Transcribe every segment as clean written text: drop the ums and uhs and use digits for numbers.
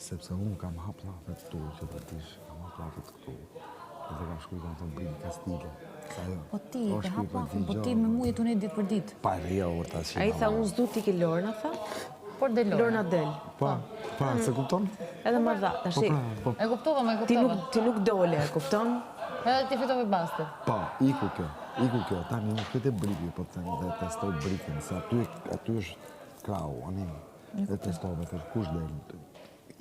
Sepse unë kam hap lafet këtu, që të tish, kam hap lafet këtu. Edhe kam shkuj kam thonë Brini Kastile. Po ti, ke hap lafin, po ti me mu jetu ne ditë për ditë. Pa, reja orta që... A i tha, unë s'du ti ki Lorna, tha? Por del Lorna del. Pa, se kupton? Edhe më dha, tashi, E kuptova, me kuptova. ti nuk dole, e kupton? Edhe ti fitove bastë. Pa, iku kjo, tani unë këtë e briki, po të thënë dhe testoj brikin, se aty është krau, anim, dhe testove, të kush del,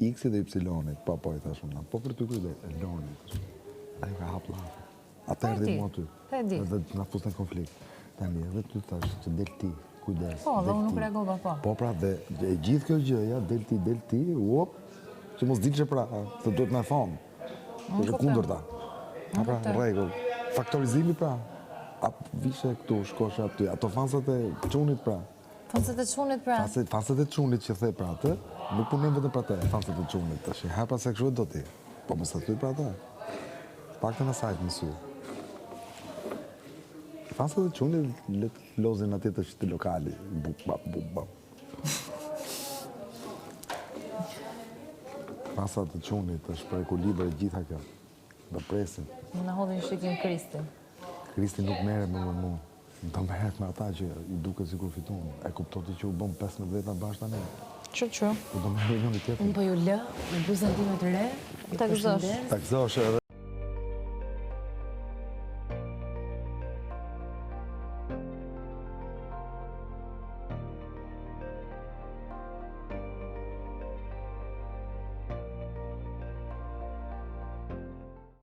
X-i dhe Y-it, po i thashun, po për ty kush del, Lorni, ajo ka hap lafë, ata erdi mua ty, edhe nga fusë në konflikt, tani edhe ty thash që del ti, kujdes, Po, dhe unë nuk reagova, po. Po pra, dhe e gjithë kjo gjëja, del ti, uop, që mos ditë që pra, të duhet me thonë, është kundër ta. Pra, regull. Faktorizimi pra, vishe këtu, shkoshe aty, ato fansat e qunit pra. Fansat e qunit pra? Fansat e qunit që the pra të, nuk punim vetëm pra të, fansat e qunit, të shi herpa se këshu e do ti. Po mos të ty pra të. Pak të në sajtë në sy. Fansat e qunit le të lozin atje të shti lokali. Buk, bap. Fansat e qunit është për e ku liber e gjitha kjo. Dhe presin. Në hodhin shikim Kristin. Kristi nuk mere me më. Do meret me ata që i duke si kur fitun. E kuptoti që u bëm 15 veta bashkë tani. Që? Do meret njën i tjetër. Unë po ju lë, në bluzën time të re. Ta gëzosh. Ta gëzosh edhe.